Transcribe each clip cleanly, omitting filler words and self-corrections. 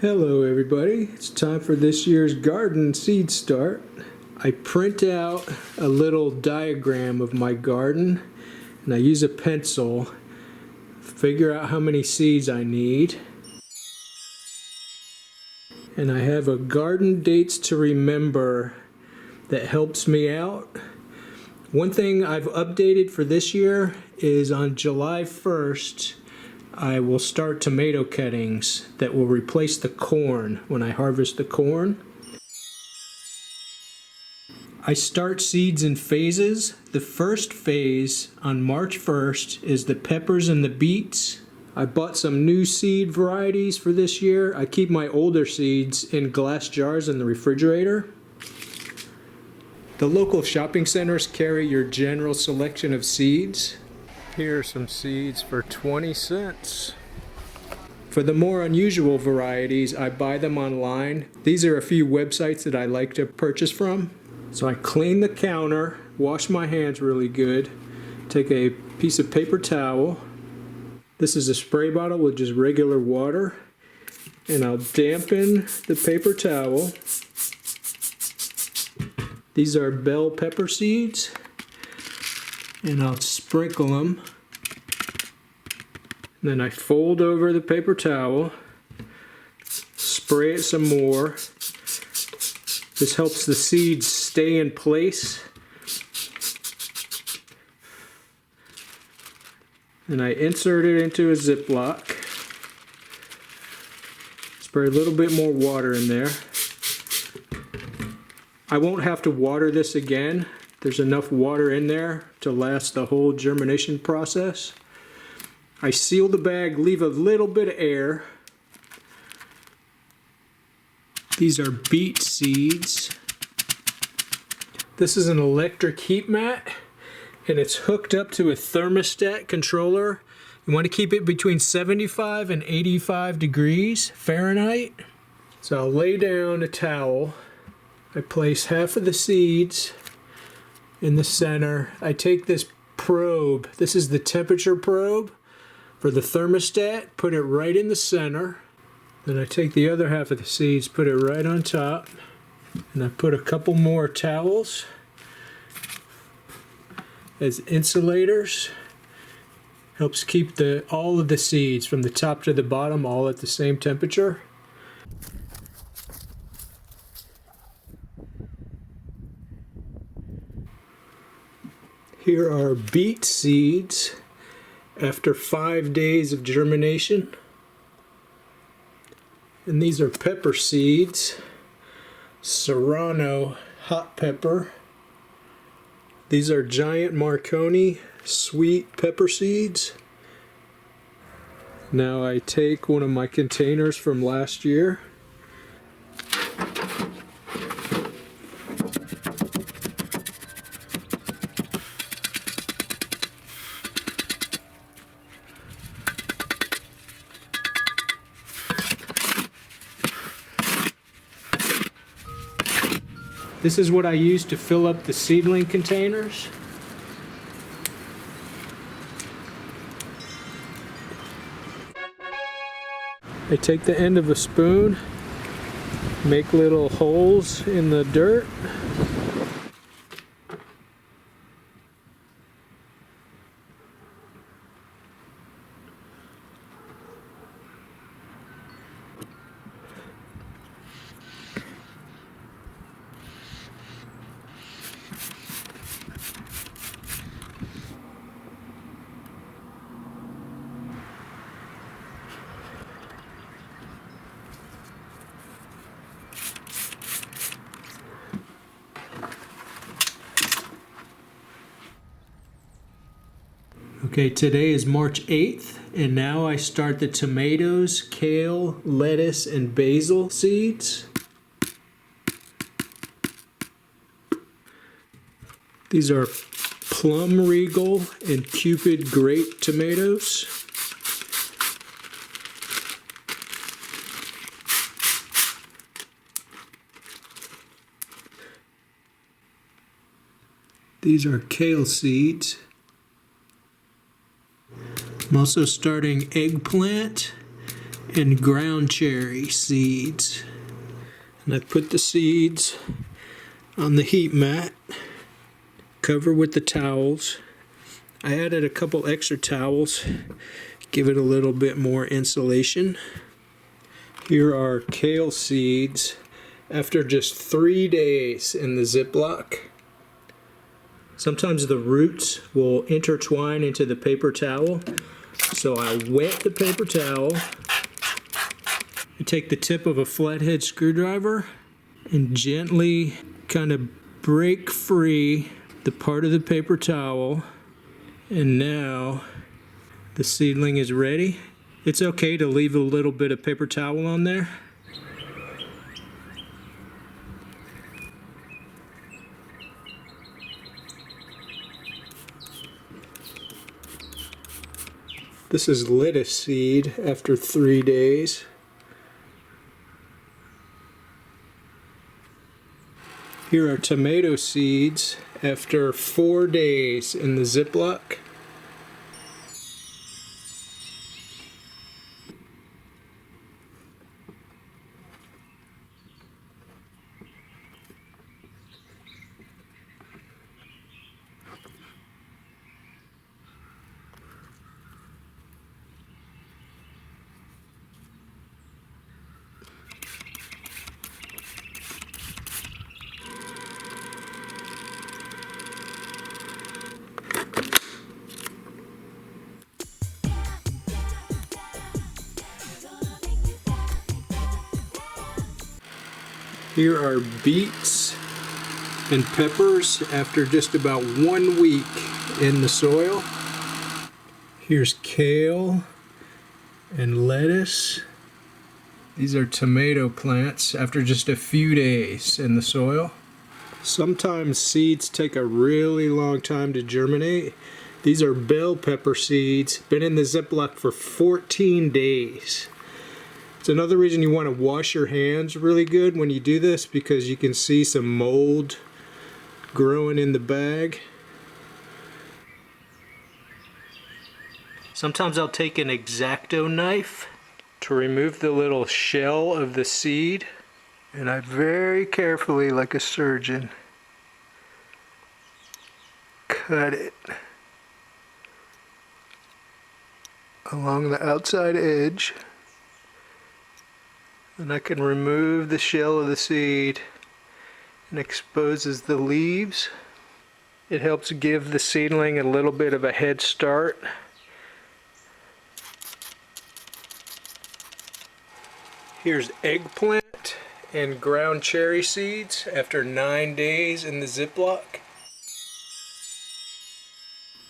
Hello everybody, it's time for this year's garden seed start. I print out a little diagram of my garden and I use a pencil, figure out how many seeds I need. And I have a garden dates to remember that helps me out. One thing I've updated for this year is on July 1st, I will start tomato cuttings that will replace the corn when I harvest the corn. I start seeds in phases. The first phase on March 1st is the peppers and the beets. I bought some new seed varieties for this year. I keep my older seeds in glass jars in the refrigerator. The local shopping centers carry your general selection of seeds. Here are some seeds for 20 cents. For the more unusual varieties, I buy them online. These are a few websites that I like to purchase from. So I clean the counter, wash my hands really good, take a piece of paper towel. This is a spray bottle with just regular water, and I'll dampen the paper towel. These are bell pepper seeds, and I'll sprinkle them. Then I fold over the paper towel, spray it some more. This helps the seeds stay in place. And I insert it into a Ziploc. Spray a little bit more water in there. I won't have to water this again. There's enough water in there to last the whole germination process. I seal the bag, leave a little bit of air. These are beet seeds. This is an electric heat mat, and it's hooked up to a thermostat controller. You want to keep it between 75 and 85 degrees Fahrenheit. So I'll lay down a towel. I place half of the seeds in the center. I take this probe, this is the temperature probe for the thermostat, put it right in the center. Then I take the other half of the seeds, put it right on top, and I put a couple more towels as insulators. Helps keep all of the seeds from the top to the bottom all at the same temperature. Here are beet seeds after 5 days of germination. And these are pepper seeds, Serrano hot pepper. These are giant Marconi sweet pepper seeds. Now I take one of my containers from last year. This is what I use to fill up the seedling containers. I take the end of a spoon, make little holes in the dirt. Okay, today is March 8th, and now I start the tomatoes, kale, lettuce, and basil seeds. These are plum regal and Cupid grape tomatoes. These are kale seeds. I'm also starting eggplant and ground cherry seeds. And I put the seeds on the heat mat, cover with the towels. I added a couple extra towels, give it a little bit more insulation. Here are kale seeds after just 3 days in the Ziploc. Sometimes the roots will intertwine into the paper towel, so I wet the paper towel. I take the tip of a flathead screwdriver and gently kind of break free the part of the paper towel, and now the seedling is ready. It's okay to leave a little bit of paper towel on there. This is lettuce seed after 3 days. Here are tomato seeds after 4 days in the Ziploc. Here are beets and peppers after just about 1 week in the soil. Here's kale and lettuce. These are tomato plants after just a few days in the soil. Sometimes seeds take a really long time to germinate. These are bell pepper seeds, been in the Ziploc for 14 days. It's another reason you want to wash your hands really good when you do this, because you can see some mold growing in the bag. Sometimes I'll take an X-Acto knife to remove the little shell of the seed, and I very carefully, like a surgeon, cut it along the outside edge. And I can remove the shell of the seed and exposes the leaves. It helps give the seedling a little bit of a head start. Here's eggplant and ground cherry seeds after 9 days in the Ziploc.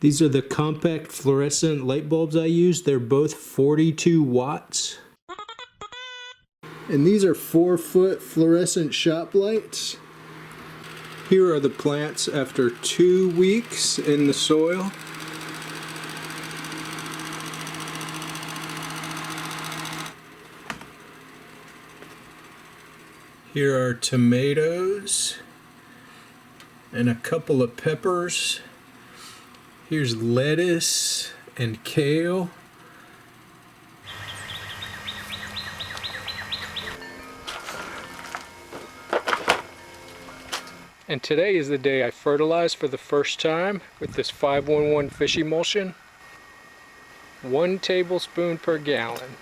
These are the compact fluorescent light bulbs I use. They're both 42 watts. And these are 4-foot fluorescent shop lights. Here are the plants after 2 weeks in the soil. Here are tomatoes and a couple of peppers. Here's lettuce and kale. And today is the day I fertilized for the first time with this 511 fish emulsion. 1 tablespoon per gallon.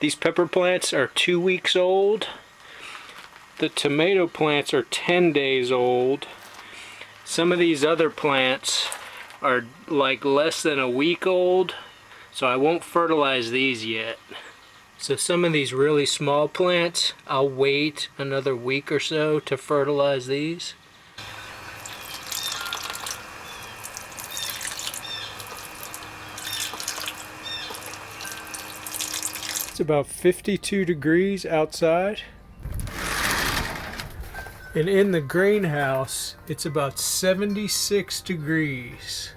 These pepper plants are 2 weeks old. The tomato plants are 10 days old. Some of these other plants are like less than a week old, so I won't fertilize these yet. So some of these really small plants, I'll wait another week or so to fertilize these. It's about 52 degrees outside. And in the greenhouse, it's about 76 degrees.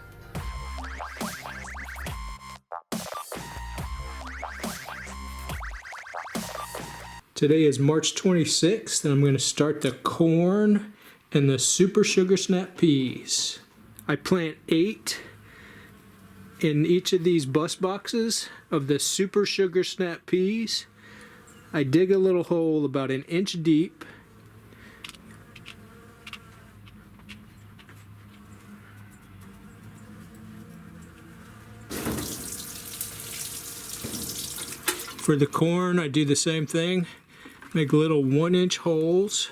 Today is March 26th, and I'm going to start the corn and the super sugar snap peas. I plant 8 In each of these bus boxes of the Super Sugar Snap peas, I dig a little hole about 1 inch deep. For the corn, I do the same thing. Make little 1 inch holes.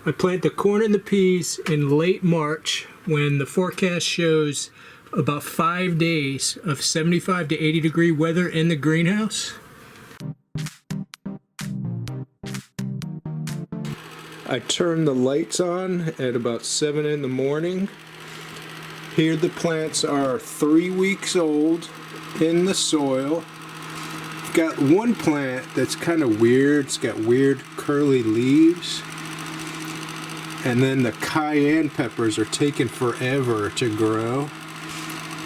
I plant the corn and the peas in late March when the forecast shows about 5 days of 75 to 80 degree weather in the greenhouse. I turn the lights on at about 7 in the morning. Here the plants are 3 weeks old in the soil. I've got one plant that's kind of weird. It's got weird curly leaves. And then the cayenne peppers are taking forever to grow.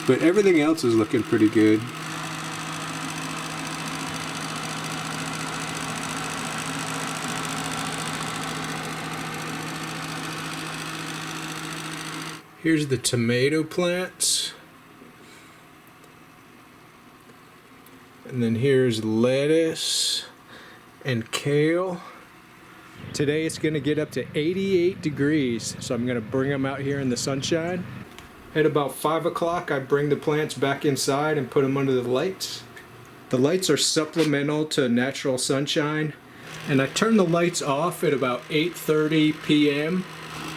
But everything else is looking pretty good. Here's the tomato plants. And then here's lettuce and kale. Today it's going to get up to 88 degrees, so I'm going to bring them out here in the sunshine. At about 5 o'clock, I bring the plants back inside and put them under the lights. The lights are supplemental to natural sunshine, and I turn the lights off at about 8:30 p.m.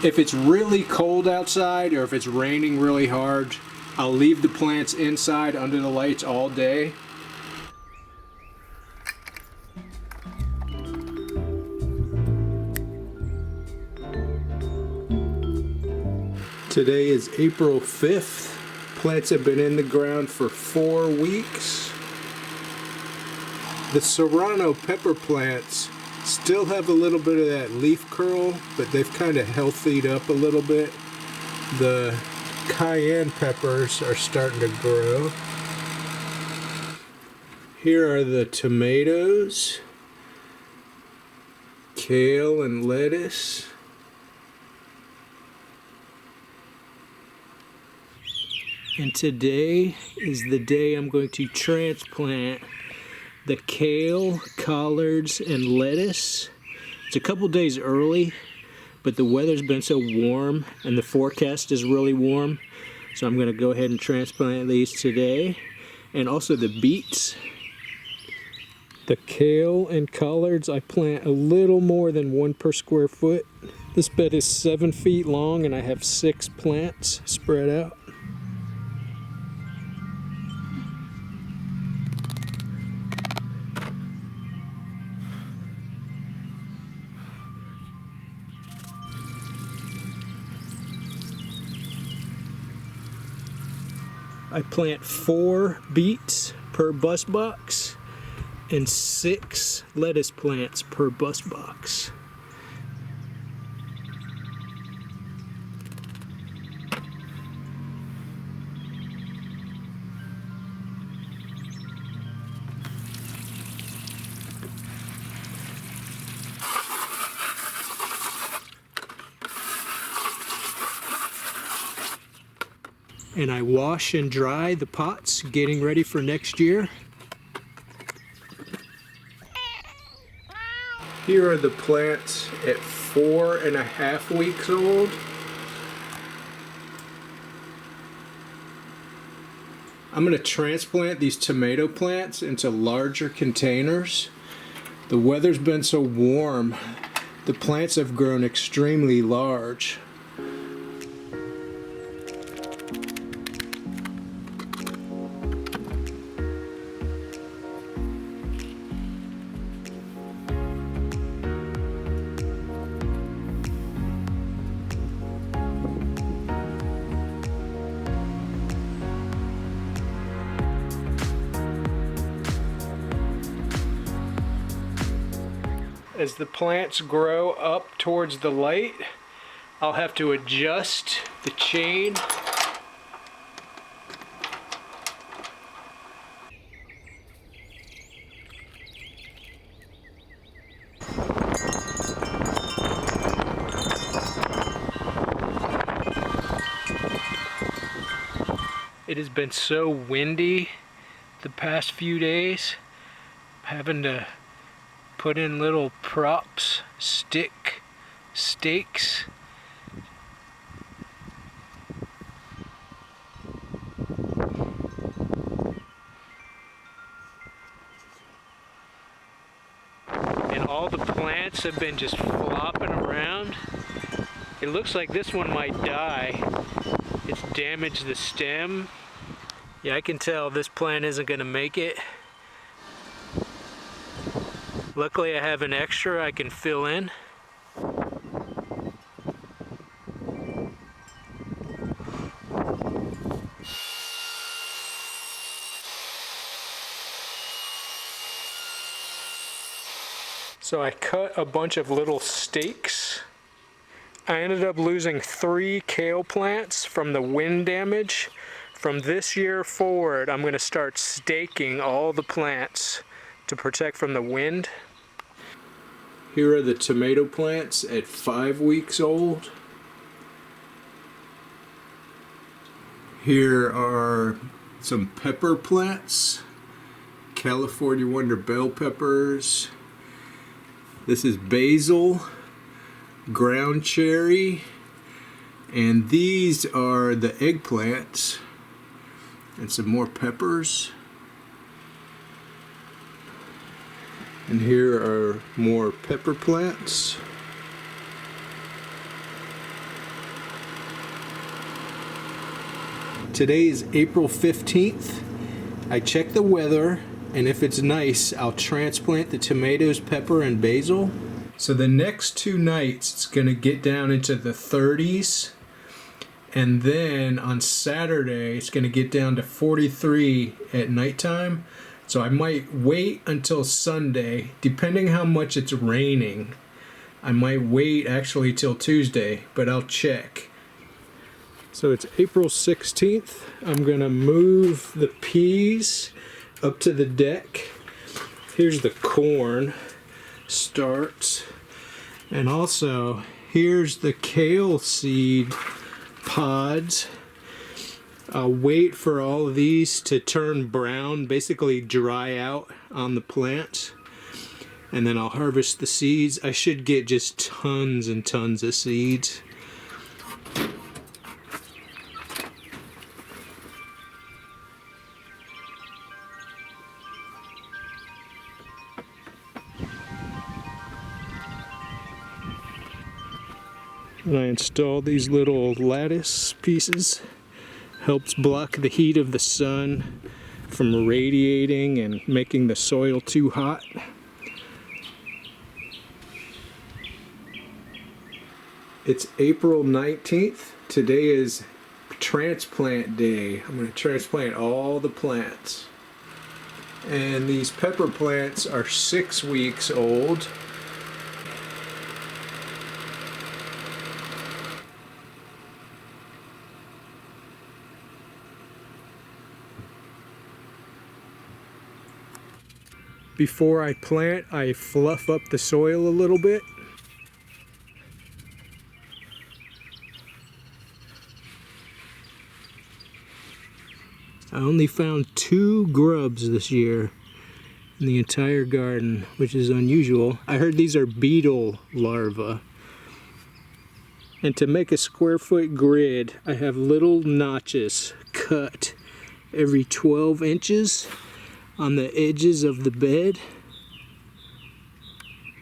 If it's really cold outside or if it's raining really hard, I'll leave the plants inside under the lights all day. Today is April 5th. Plants have been in the ground for 4 weeks. The serrano pepper plants still have a little bit of that leaf curl, but they've kind of healthied up a little bit. The cayenne peppers are starting to grow. Here are the tomatoes, kale and lettuce. And today is the day I'm going to transplant the kale, collards, and lettuce. It's a couple days early, but the weather's been so warm and the forecast is really warm, so I'm going to go ahead and transplant these today. And also the beets. The kale and collards, I plant a little more than 1 per square foot. This bed is 7 feet long and I have 6 plants spread out. I plant 4 beets per bus box and 6 lettuce plants per bus box. And I wash and dry the pots, getting ready for next year. Here are the plants at 4.5 weeks old. I'm going to transplant these tomato plants into larger containers. The weather's been so warm, the plants have grown extremely large. As the plants grow up towards the light, I'll have to adjust the chain. It has been so windy the past few days. I'm having to put in little props, stakes. And all the plants have been just flopping around. It looks like this one might die. It's damaged the stem. Yeah, I can tell this plant isn't going to make it. Luckily I have an extra I can fill in. So I cut a bunch of little stakes. I ended up losing 3 kale plants from the wind damage. From this year forward, I'm going to start staking all the plants to protect from the wind. Here are the tomato plants at 5 weeks old. Here are some pepper plants. California Wonder bell peppers. This is basil, ground cherry, and these are the eggplants, and some more peppers. And here are more pepper plants. Today is April 15th. I checked the weather, and if it's nice, I'll transplant the tomatoes, pepper, and basil. So the next 2 nights, it's gonna get down into the 30s. And then on Saturday, it's gonna get down to 43 at nighttime. So I might wait until Sunday, depending how much it's raining. I might wait actually till Tuesday, but I'll check. So it's April 16th. I'm gonna move the peas up to the deck. Here's the corn starts. And also, here's the kale seed pods. I'll wait for all of these to turn brown, basically dry out on the plant, and then I'll harvest the seeds. I should get just tons and tons of seeds. And I installed these little lattice pieces. Helps block the heat of the sun from radiating and making the soil too hot. It's April 19th. Today is transplant day. I'm going to transplant all the plants. And these pepper plants are 6 weeks old. Before I plant, I fluff up the soil a little bit. I only found 2 grubs this year in the entire garden, which is unusual. I heard these are beetle larvae. And to make a square foot grid, I have little notches cut every 12 inches on the edges of the bed,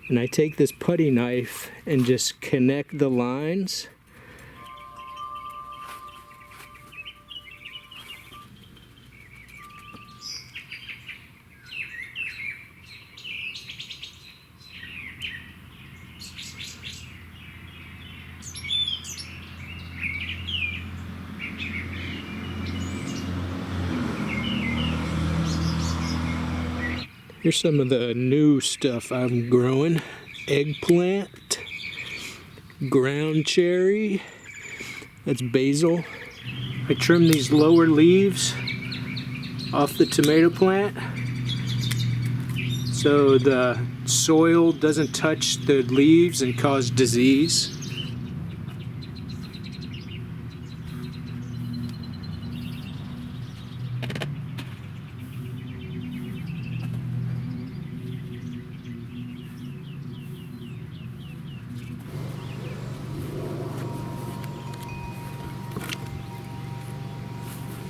and I take this putty knife and just connect the lines. Here's some of the new stuff I'm growing. Eggplant, ground cherry, that's basil. I trim these lower leaves off the tomato plant so the soil doesn't touch the leaves and cause disease.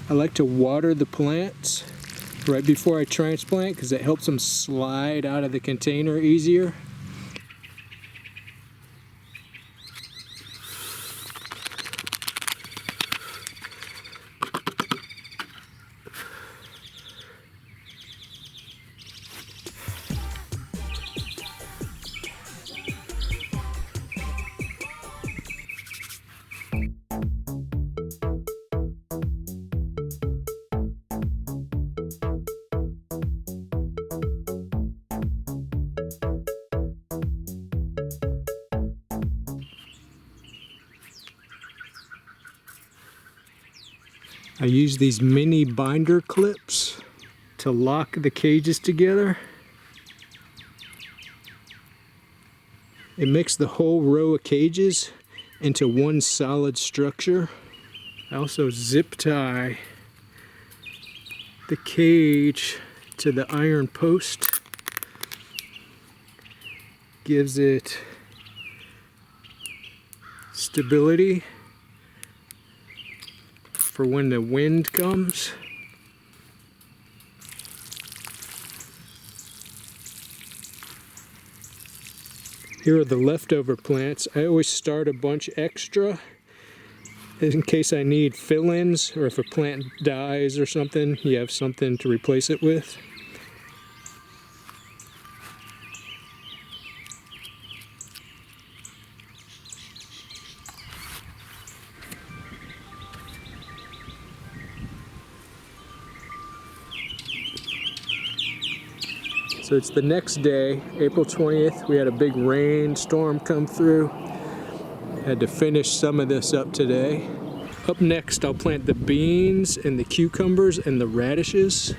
I like to water the plants right before I transplant because it helps them slide out of the container easier. I use these mini binder clips to lock the cages together. It makes the whole row of cages into one solid structure. I also zip tie the cage to the iron post. Gives it stability for when the wind comes. Here are the leftover plants. I always start a bunch extra in case I need fill-ins, or if a plant dies or something, you have something to replace it with. So it's the next day, April 20th. We had a big rainstorm come through. Had to finish some of this up today. Up next, I'll plant the beans and the cucumbers and the radishes.